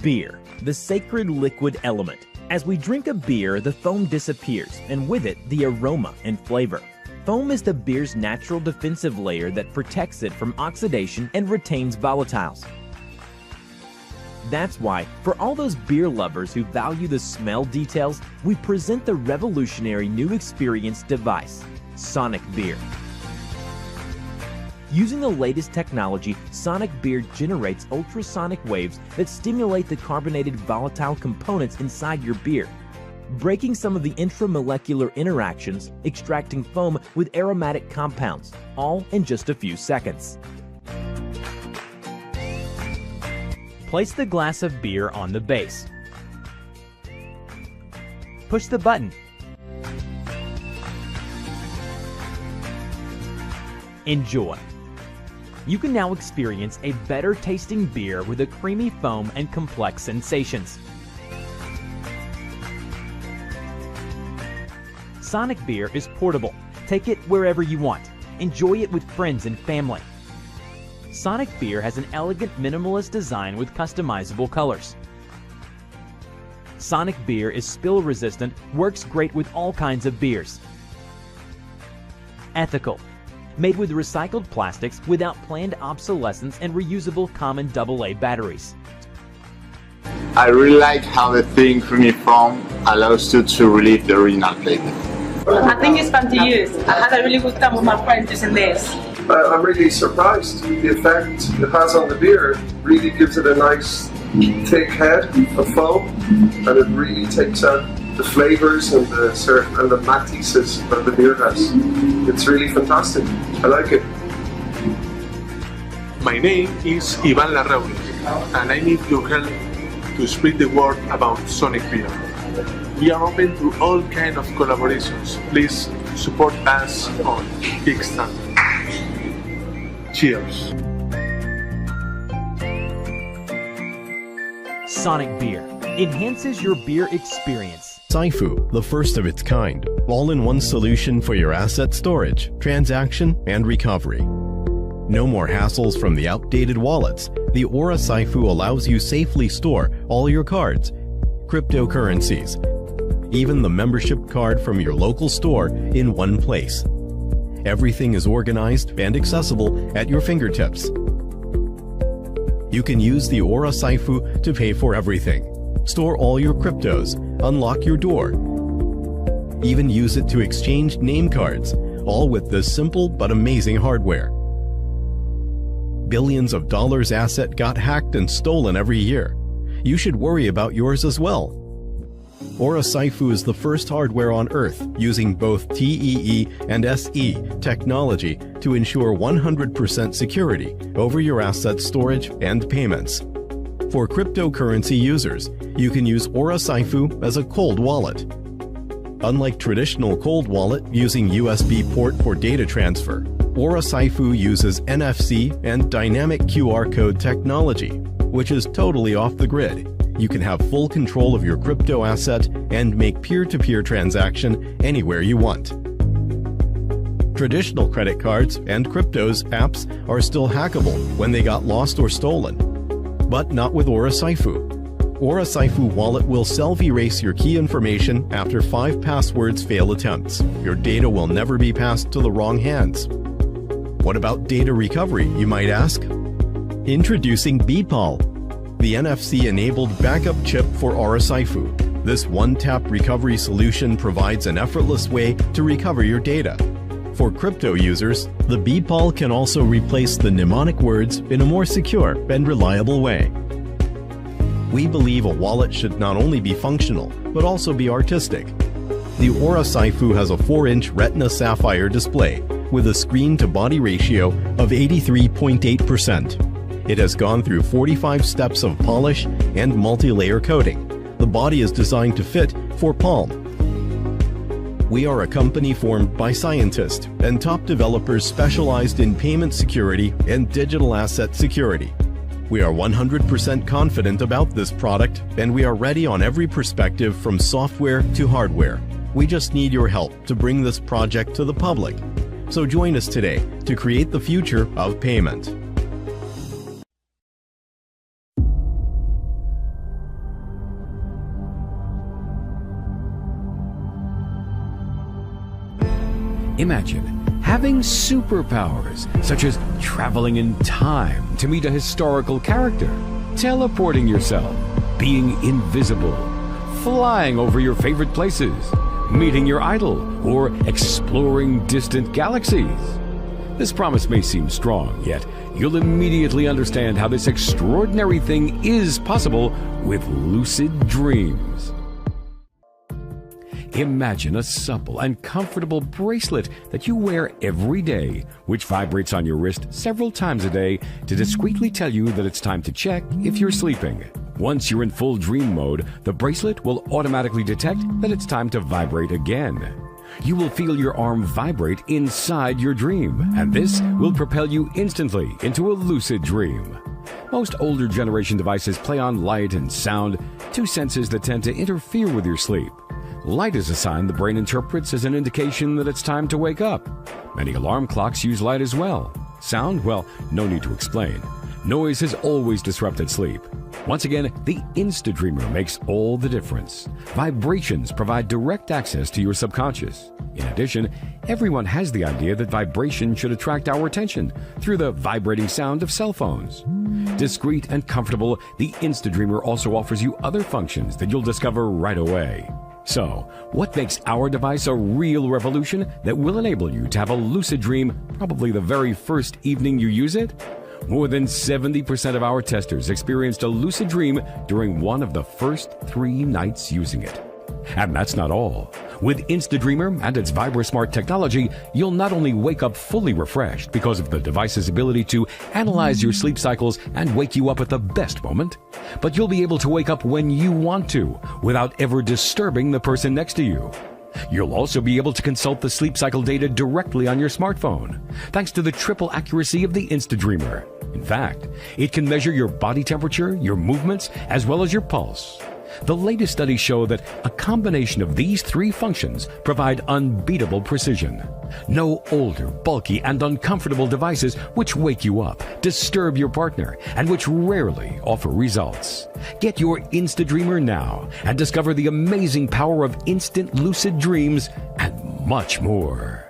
Beer, the sacred liquid element. As we drink a beer, the foam disappears, and with it, the aroma and flavor. Foam is the beer's natural defensive layer that protects it from oxidation and retains volatiles. That's why, for all those beer lovers who value the smell details, we present the revolutionary new experience device, Sonic Beer. Using the latest technology, Sonic Beer generates ultrasonic waves that stimulate the carbonated volatile components inside your beer, breaking some of the intramolecular interactions, extracting foam with aromatic compounds, all in just a few seconds. Place the glass of beer on the base. Push the button. Enjoy. You can now experience a better tasting beer with a creamy foam and complex sensations. Sonic Beer is portable. Take it wherever you want. Enjoy it with friends and family. Sonic Beer has an elegant minimalist design with customizable colors. Sonic Beer is spill resistant, works great with all kinds of beers. Ethical. Made with recycled plastics without planned obsolescence and reusable common AA batteries. I really like how the thin creamy foam allows you to relieve the original flavor. I think it's fun to use. I had a really good time with my friends using this. I'm really surprised. The effect it has on the beer really gives it a nice thick head of foam, and it really takes out the flavors and the matices that the beer has. It's really fantastic. I like it. My name is Ivan Larrauri, and I need your help to spread the word about Sonic Beer. We are open to all kinds of collaborations. Please support us on Kickstarter. Cheers. Sonic Beer enhances your beer experience. Saifu, the first of its kind, all-in-one solution for your asset storage, transaction, and recovery. No more hassles from the outdated wallets. The Aura Saifu allows you safely store all your cards, cryptocurrencies, even the membership card from your local store in one place. Everything is organized and accessible at your fingertips. You can use the Aura Saifu to pay for everything. Store all your cryptos, unlock your door, even use it to exchange name cards, all with this simple but amazing hardware. Billions of dollars asset got hacked and stolen every year. You should worry about yours as well. Aura Saifu is the first hardware on Earth using both TEE and SE technology to ensure 100% security over your asset storage and payments. For cryptocurrency users, you can use Aura Saifu as a cold wallet. Unlike traditional cold wallet using USB port for data transfer, Aura Saifu uses NFC and dynamic QR code technology, which is totally off the grid. You can have full control of your crypto asset and make peer-to-peer transaction anywhere you want. Traditional credit cards and cryptos apps are still hackable when they got lost or stolen, but not with Aura Saifu. Aura Saifu Wallet will self-erase your key information after 5 passwords fail attempts. Your data will never be passed to the wrong hands. What about data recovery, you might ask? Introducing BPAL, the NFC-enabled backup chip for Aura Saifu. This one-tap recovery solution provides an effortless way to recover your data. For crypto users, the BPAL can also replace the mnemonic words in a more secure and reliable way. We believe a wallet should not only be functional, but also be artistic. The Aura Saifu has a 4-inch Retina Sapphire display with a screen-to-body ratio of 83.8%. It has gone through 45 steps of polish and multi-layer coating. The body is designed to fit for palm. We are a company formed by scientists and top developers specialized in payment security and digital asset security. We are 100% confident about this product, and we are ready on every perspective from software to hardware. We just need your help to bring this project to the public. So join us today to create the future of payment. Imagine having superpowers, such as traveling in time to meet a historical character, teleporting yourself, being invisible, flying over your favorite places, meeting your idol, or exploring distant galaxies. This promise may seem strong, yet you'll immediately understand how this extraordinary thing is possible with lucid dreams. Imagine a supple and comfortable bracelet that you wear every day, which vibrates on your wrist several times a day to discreetly tell you that it's time to check if you're sleeping. Once you're in full dream mode, the bracelet will automatically detect that it's time to vibrate again. You will feel your arm vibrate inside your dream, and this will propel you instantly into a lucid dream. Most older generation devices play on light and sound, two senses that tend to interfere with your sleep. Light is a sign the brain interprets as an indication that it's time to wake up. Many alarm clocks use light as well. Sound? Well, no need to explain. Noise has always disrupted sleep. Once again, the Insta-Dreamer makes all the difference. Vibrations provide direct access to your subconscious. In addition, everyone has the idea that vibration should attract our attention through the vibrating sound of cell phones. Discreet and comfortable, the Insta-Dreamer also offers you other functions that you'll discover right away. So, what makes our device a real revolution that will enable you to have a lucid dream probably the very first evening you use it? More than 70% of our testers experienced a lucid dream during one of the first 3 nights using it. And that's not all. With Insta-Dreamer and its VibraSmart technology, you'll not only wake up fully refreshed because of the device's ability to analyze your sleep cycles and wake you up at the best moment, but you'll be able to wake up when you want to without ever disturbing the person next to you. You'll also be able to consult the sleep cycle data directly on your smartphone, thanks to the triple accuracy of the Insta-Dreamer. In fact, it can measure your body temperature, your movements, as well as your pulse. The latest studies show that a combination of these 3 functions provide unbeatable precision. No older, bulky, and uncomfortable devices which wake you up, disturb your partner, and which rarely offer results. Get your Insta-Dreamer now and discover the amazing power of instant lucid dreams and much more.